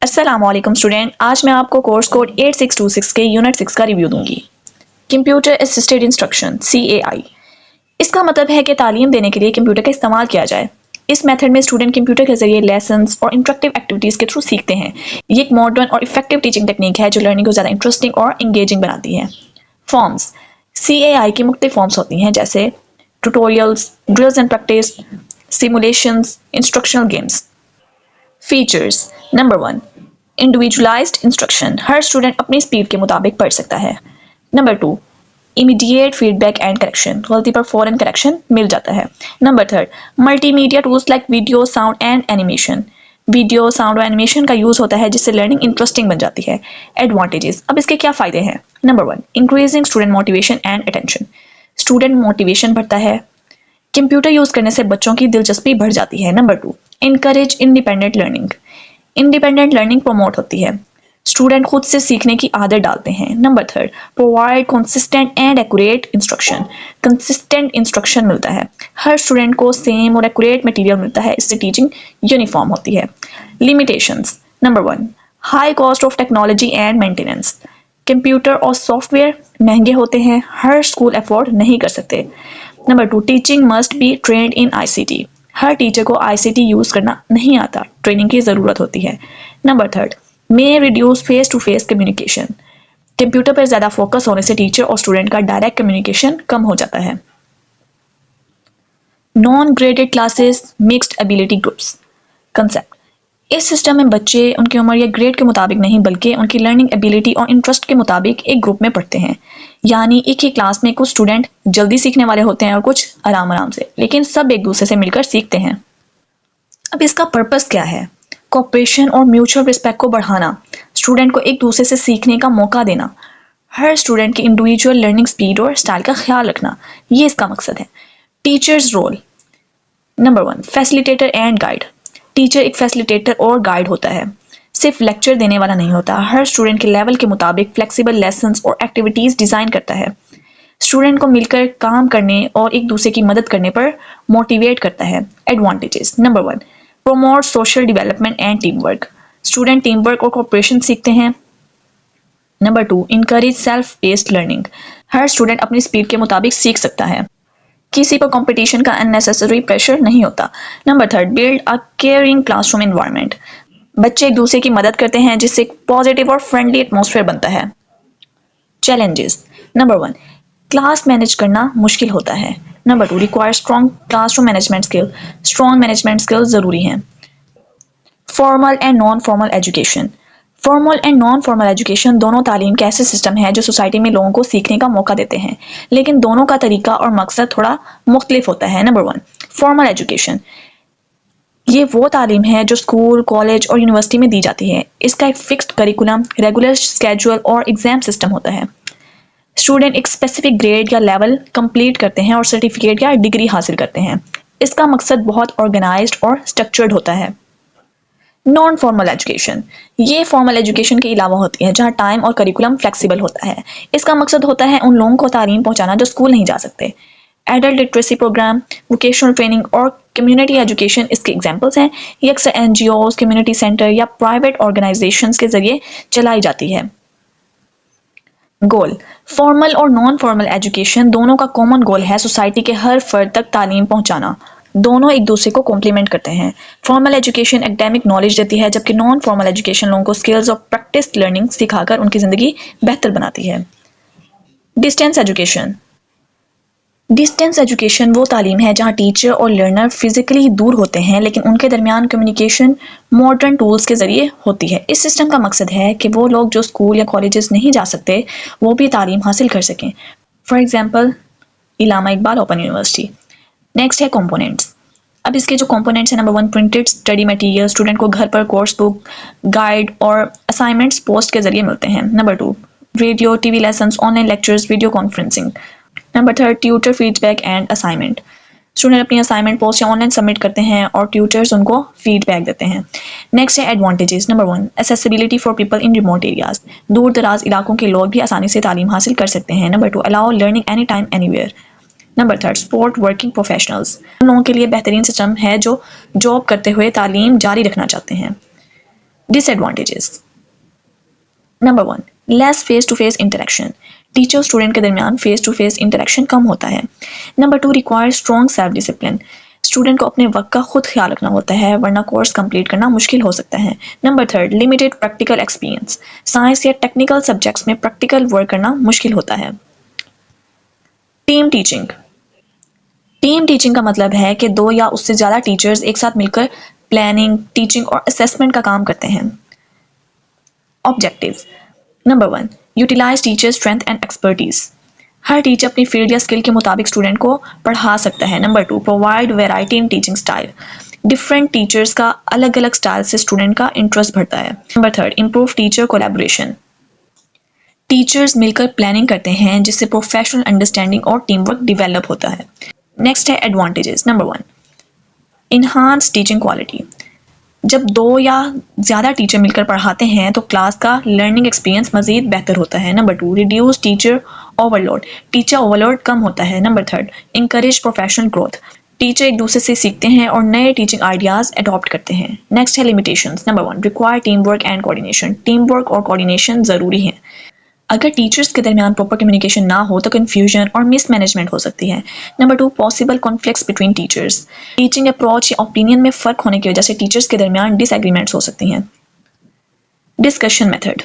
अस्सलामुअलैकुम स्टूडेंट, आज मैं आपको कोर्स कोड 8626 के यूनिट 6 का रिव्यू दूंगी। Computer assisted instruction CAI। इसका मतलब है कि तालीम देने के लिए कंप्यूटर का इस्तेमाल किया जाए। इस मेथड में स्टूडेंट कंप्यूटर के जरिए लेसन्स और इंटरेक्टिव एक्टिविटीज के थ्रू सीखते हैं। ये एक मॉडर्न और इफेक्टिव टीचिंग टेक्निक है जो लर्निंग को ज़्यादा इंटरेस्टिंग और इंगेजिंग बनाती है। फॉर्म्स। CAI की मुख्तलिफ फॉर्म्स होती हैं जैसे tutorials, drills and practice, simulations, instructional games. Features. Number 1, individualised instruction, her student अपनी स्पीड के मुताबिक पढ़ सकता है। Number 2, immediate feedback and correction, गलती पर फौरन करेक्शन मिल जाता है। Number 3, multimedia tools like video, sound and animation, video, sound और एनिमेशन का यूज होता है जिससे लर्निंग इंटरेस्टिंग बन जाती है। एडवांटेजेस, अब इसके क्या फायदे हैं। Number 1, increasing student motivation and attention, student motivation बढ़ता है। कंप्यूटर यूज करने से बच्चों की दिलचस्पी बढ़ जाती है। Number 2, encourage independent learning, independent learning promote होती है, स्टूडेंट खुद से सीखने की आदत डालते हैं। Number 3, provide consistent and accurate instruction, consistent instruction मिलता है, हर स्टूडेंट को सेम और एक्यूरेट मटेरियल मिलता है, इससे टीचिंग यूनिफॉर्म होती है। Limitations. Number 1, high cost of technology and maintenance, computer और सॉफ्टवेयर महंगे होते हैं, हर स्कूल अफोर्ड नहीं कर सकते। Number 2, teaching must be trend in ICT, her teacher को ICT यूज करना नहीं आता, ट्रेनिंग की जरूरत होती है। Number 3, may reduce face to face communication, computer पर ज्यादा फोकस होने से टीचर और स्टूडेंट का डायरेक्ट कम्युनिकेशन कम हो जाता है। Non graded classes, mixed ability groups concept, इस सिस्टम में बच्चे उनकी उम्र या ग्रेड के मुताबिक नहीं बल्कि उनकी लर्निंग एबिलिटी और इंटरेस्ट के मुताबिक एक ग्रुप में पढ़ते हैं। यानी एक ही क्लास में कुछ स्टूडेंट जल्दी सीखने वाले होते हैं और कुछ आराम आराम से, लेकिन सब एक दूसरे से मिलकर सीखते हैं। अब इसका पर्पस क्या है। कोऑपरेशन और म्यूचुअल रिस्पेक्ट को बढ़ाना, स्टूडेंट को एक दूसरे से सीखने का मौका देना, हर स्टूडेंट की इंडिविजुअल लर्निंग स्पीड और स्टाइल का ख्याल रखना, ये इसका मकसद है। Teachers role. Number 1, facilitator and guide, teacher एक फैसिलिटेटर और गाइड होता है, सिर्फ लेक्चर देने वाला नहीं होता, हर स्टूडेंट के लेवल के मुताबिक फ्लेक्सिबल लेसन्स और एक्टिविटीज डिजाइन करता है, स्टूडेंट को मिलकर काम करने और एक दूसरे की मदद करने पर मोटिवेट करता है। Advantages. Number 1, promote social development and teamwork, student teamwork और कोऑपरेशन सीखते हैं। Number 2, encourage self based learning, हर स्टूडेंट अपनी स्पीड के मुताबिक सीख सकता है, किसी पर कंपटीशन का अननेसेसरी प्रेशर नहीं होता। Number 3, build a caring classroom environment, बच्चे एक दूसरे की मदद करते हैं जिससे एक पॉजिटिव और फ्रेंडली एटमॉस्फेयर बनता है। चैलेंजेस। नंबर 1, क्लास मैनेज करना मुश्किल होता है। Number 2, require strong classroom management skill, strong management skill जरूरी हैं। Formal and non formal education, formal and non formal education दोनों तालीम के ऐसे सिस्टम है जो सोसाइटी में लोगों को सीखने का मौका देते हैं, लेकिन दोनों का तरीका और मकसद थोड़ा मुख्तलिफ होता है। नंबर 1, फॉर्मल एजुकेशन, ये वो तालीम है जो स्कूल, कॉलेज और यूनिवर्सिटी में दी जाती है, इसका एक फिक्स्ड करिकुलम, रेगुलर स्केड्यूल और एग्जाम सिस्टम होता है, स्टूडेंट एक स्पेसिफिक ग्रेड या लेवल कंप्लीट करते हैं और सर्टिफिकेट या डिग्री हासिल करते हैं, इसका मकसद बहुत ऑर्गेनाइज्ड और स्ट्रक्चर्ड होता है। नॉन फॉर्मल एजुकेशन, ये फॉर्मल एजुकेशन के अलावा होती है जहाँ टाइम और करिकुलम फ्लेक्सिबल होता है, इसका मकसद होता है उन लोगों को तालीम पहुंचाना जो स्कूल नहीं जा सकते। Adult literacy program, vocational training और कम्युनिटी एजुकेशन इसके एग्जांपल्स हैं। ये अक्सर NGOs, कम्युनिटी सेंटर या प्राइवेट ऑर्गेनाइजेशंस के जरिए चलाई जाती है। गोल, फॉर्मल और नॉन फॉर्मल एजुकेशन दोनों का कॉमन गोल है सोसाइटी के हर फर्द तक तालीम पहुंचाना, दोनों एक दूसरे को कॉम्प्लीमेंट करते हैं। फॉर्मल एजुकेशन एकेडमिक नॉलेज देती है जबकि नॉन फॉर्मल एजुकेशन लोगों को स्किल्स और प्रैक्टिस लर्निंग सिखाकर उनकी ज़िंदगी बेहतर बनाती है। डिस्टेंस एजुकेशन, डिस्टेंस एजुकेशन वो तालीम है जहाँ टीचर और लर्नर फिजिकली दूर होते हैं लेकिन उनके दरमियान कम्युनिकेशन मॉडर्न टूल्स के ज़रिए होती है। इस सिस्टम का मकसद है कि वो लोग जो स्कूल या कॉलेजेस नहीं जा सकते वो भी तालीम हासिल कर सकें। For example Allama Iqbal open university. Next है कंपोनेंट्स। अब इसके जो कंपोनेंट्स हैं, number 1, printed study material, student को घर पर कोर्स बुक, गाइड और असाइनमेंट्स पोस्ट के जरिए मिलते हैं। Number 2, radio, TV lessons, online lectures, video conferencing. Number 3, tutor feedback and assignment, student अपनी असाइनमेंट पोस्ट या ऑनलाइन सबमिट करते हैं और ट्यूटर्स उनको फीडबैक देते हैं। नेक्स्ट है advantages. Number 1, accessibility for people in remote areas, दूर दराज इलाकों के लोग भी आसानी से तालीम हासिल कर सकते हैं। Number 2, allow learning any time anywhere. Number 3, support working professionals, उन लोगों के लिए बेहतरीन सिस्टम है जो जॉब करते हुए तालीम जारी रखना चाहते हैं। Disadvantages. Number 1, less face to face interaction. Teacher student के दरमियान फेस टू फेस इंटरेक्शन कम होता है। Number 2, require strong self discipline. Student को अपने वक्त का खुद ख्याल रखना होता है, वरना कोर्स कंप्लीट करना मुश्किल हो सकता है। Number 3, limited practical experience. Science या टेक्निकल सब्जेक्ट्स में प्रैक्टिकल वर्क करना मुश्किल होता है। Team teaching. टीम टीचिंग का मतलब है कि 2 या उससे ज़्यादा टीचर्स एक साथ मिलकर प्लानिंग, टीचिंग और असेसमेंट का काम करते हैं। Objectives. Number 1, utilize teacher strength and expertise. हर टीचर अपनी फील्ड या स्किल के मुताबिक स्टूडेंट को पढ़ा सकता है। Number 2, provide variety in teaching style. Different teachers का अलग अलग स्टाइल से स्टूडेंट का इंटरेस्ट बढ़ता है। Number 3, improve teacher collaboration. Teachers मिलकर प्लानिंग करते हैं जिससे प्रोफेशनल अंडरस्टैंडिंग और टीम वर्क डिवेलप होता है। नेक्स्ट है advantages. Number 1, enhance teaching quality. जब 2 या ज़्यादा टीचर मिलकर पढ़ाते हैं तो क्लास का लर्निंग एक्सपीरियंस मज़ीद बेहतर होता है। Number 2, reduce teacher overload. Teacher overload कम होता है। Number 3, encourage professional growth. Teacher एक दूसरे से सीखते हैं और नए टीचिंग आइडियाज़ अडॉप्ट करते हैं। नेक्स्ट है limitations. Number 1, require team work and coordination. Team work और कोऑर्डिनेशन ज़रूरी है। अगर टीचर्स के दरमियान प्रॉपर कम्युनिकेशन ना हो तो कन्फ्यूजन और मिसमैनेजमेंट हो सकती है। Number 2, possible conflicts between teachers. Teaching approach या ओपिनियन में फ़र्क होने की वजह से टीचर्स के दरमियान डिसएग्रीमेंट्स हो सकती हैं। Discussion method.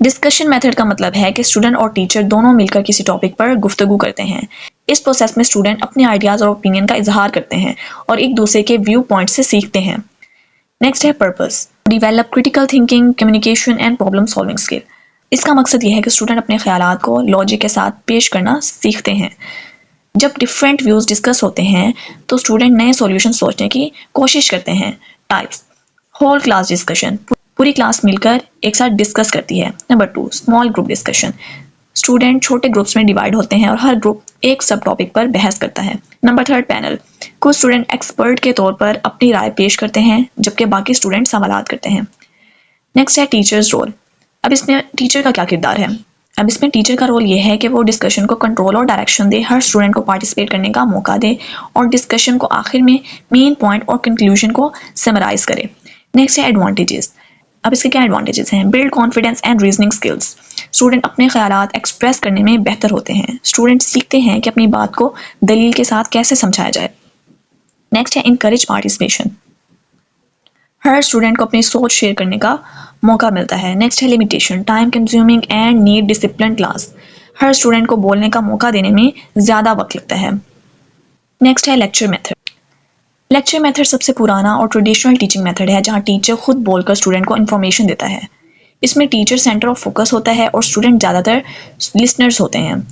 डिस्कशन मेथड का मतलब है कि स्टूडेंट और टीचर दोनों मिलकर किसी टॉपिक पर गुफ्तगू करते हैं। इस प्रोसेस में स्टूडेंट अपने आइडियाज़ और ओपिनियन का इजहार करते हैं और एक दूसरे के व्यू पॉइंट से सीखते हैं। नेक्स्ट है purpose. Develop critical thinking, communication and problem solving skill. इसका मकसद यह है कि स्टूडेंट अपने ख्यालात को लॉजिक के साथ पेश करना सीखते हैं। जब डिफरेंट व्यूज़ डिस्कस होते हैं तो स्टूडेंट नए सॉल्यूशन सोचने की कोशिश करते हैं। टाइप्स। Whole class discussion. पूरी क्लास मिलकर एक साथ डिस्कस करती है। Number 2, small group discussion. Student छोटे ग्रुप्स में डिवाइड होते हैं और हर ग्रुप एक सब टॉपिक पर बहस करता है। Number 3, panel. कुछ स्टूडेंट एक्सपर्ट के तौर पर अपनी राय पेश करते हैं जबकि बाकी स्टूडेंट सवालात करते हैं। नेक्स्ट है टीचर्स रोल। अब इसमें टीचर का क्या किरदार है? अब इसमें टीचर का रोल ये है कि वो डिस्कशन को कंट्रोल और डायरेक्शन दे, हर स्टूडेंट को पार्टिसिपेट करने का मौका दे और डिस्कशन को आखिर में मेन पॉइंट और कंक्लूजन को समराइज करे। नेक्स्ट है एडवांटेजेस। अब इसके क्या एडवांटेजेस हैं? Build confidence and reasoning skills. Student अपने ख्यालात एक्सप्रेस करने में बेहतर होते हैं। स्टूडेंट सीखते हैं कि अपनी बात को दलील के साथ कैसे समझाया जाए। नेक्स्ट है इनकरेज पार्टिसिपेशन। हर स्टूडेंट को अपनी सोच शेयर करने का मौका मिलता है। नेक्स्ट है limitation. Time consuming and need discipline class. Her student को बोलने का मौका देने में ज़्यादा वक्त लगता है। नेक्स्ट है लेक्चर मेथड। लेक्चर मेथड सबसे पुराना और ट्रेडिशनल टीचिंग मेथड है जहाँ टीचर खुद बोलकर स्टूडेंट को इन्फॉर्मेशन देता है। इसमें टीचर सेंटर ऑफ फोकस होता है और स्टूडेंट ज़्यादातर लिसनर्स होते हैं।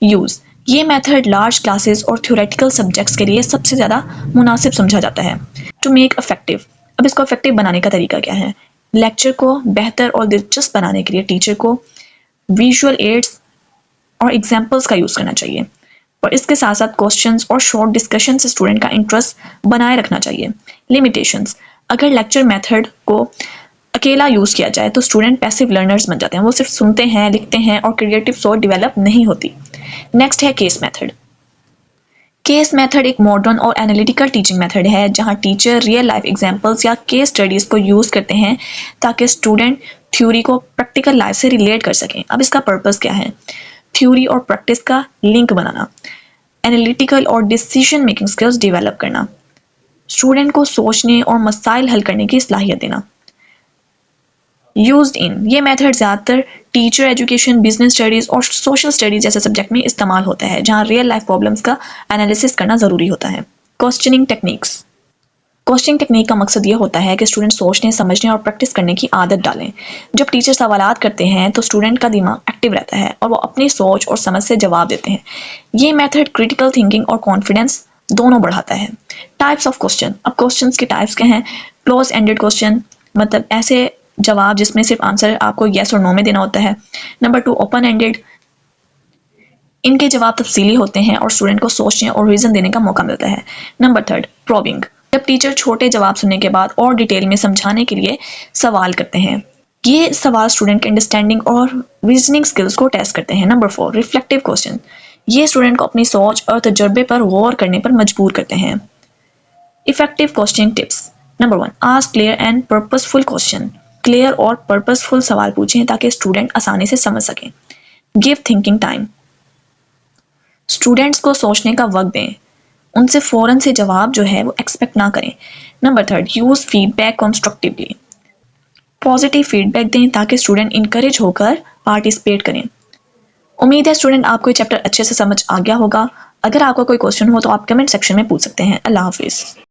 यूज़। ये मेथड लार्ज क्लासेस और थ्योरेटिकल सब्जेक्ट्स के लिए सबसे ज़्यादा मुनासिब समझा जाता है। To make effective. अब इसको इफेक्टिव बनाने का तरीका क्या है? लेक्चर को बेहतर और दिलचस्प बनाने के लिए टीचर को विजुअल एड्स और एग्जाम्पल्स का यूज़ करना चाहिए और इसके साथ साथ क्वेश्चंस और शॉर्ट डिस्कशन से स्टूडेंट का इंटरेस्ट बनाए रखना चाहिए। लिमिटेशंस। अगर लेक्चर मेथड को अकेला यूज़ किया जाए तो स्टूडेंट पैसिव लर्नर्स बन जाते हैं, वो सिर्फ सुनते हैं, लिखते हैं और क्रिएटिव सोच डेवलप नहीं होती। नेक्स्ट है केस मेथड। केस मेथड एक मॉडर्न और एनालिटिकल टीचिंग मेथड है जहां टीचर रियल लाइफ एग्जांपल्स या केस स्टडीज़ को यूज़ करते हैं ताकि स्टूडेंट थ्योरी को प्रैक्टिकल लाइफ से रिलेट कर सकें। अब इसका पर्पस क्या है? थ्योरी और प्रैक्टिस का लिंक बनाना, एनालिटिकल और डिसीजन मेकिंग स्किल्स डेवलप करना, स्टूडेंट को सोचने और मसाइल हल करने की सलाहियत देना। Used in. ये मेथड ज़्यादातर टीचर एजुकेशन, बिजनेस स्टडीज़ और सोशल स्टडीज़ जैसे सब्जेक्ट में इस्तेमाल होता है जहाँ रियल लाइफ प्रॉब्लम्स का एनालिसिस करना ज़रूरी होता है। Questioning techniques. क्वेश्चनिंग टेक्निक का मकसद ये होता है कि स्टूडेंट सोचने, समझने और प्रैक्टिस करने की आदत डालें। जब टीचर सवालात करते हैं तो स्टूडेंट का दिमाग एक्टिव रहता है और वो अपनी सोच और समझ से जवाब देते हैं। ये मेथड क्रिटिकल थिंकिंग और कॉन्फिडेंस दोनों बढ़ाता है। Types of question. अब क्वेश्चंस के टाइप्स क्या हैं? क्लोज एंडेड क्वेश्चन, मतलब ऐसे जवाब जिसमें सिर्फ आंसर आपको येस और नो में देना होता है। Number 2, open ended. इनके जवाब तफसीली होते हैं और स्टूडेंट को सोचने और रीजन देने का मौका मिलता है। Number 3, probing. जब टीचर छोटे जवाब सुनने के बाद और डिटेल में समझाने के लिए सवाल करते हैं। ये सवाल स्टूडेंट के अंडरस्टैंडिंग और रीजनिंग स्किल्स को टेस्ट करते हैं। Number 4, reflective question. ये स्टूडेंट को अपनी सोच और तजुर्बे पर गौर करने पर मजबूर करते हैं। Effective questioning tips. Number 1, ask clear and purposeful question. Clear और पर्पसफुल सवाल पूछें ताकि स्टूडेंट आसानी से समझ सकें। Give thinking time. स्टूडेंट्स को सोचने का वक्त दें। उनसे फ़ौरन से जवाब जो है वो एक्सपेक्ट ना करें। Number 3, use feedback constructively. Positive feedback दें ताकि स्टूडेंट इंकरेज होकर पार्टिसिपेट करें। उम्मीद है स्टूडेंट आपको ये चैप्टर अच्छे से समझ आ गया होगा। अगर आपका कोई क्वेश्चन हो तो आप कमेंट सेक्शन में पूछ सकते हैं। अल्लाह हाफिज़।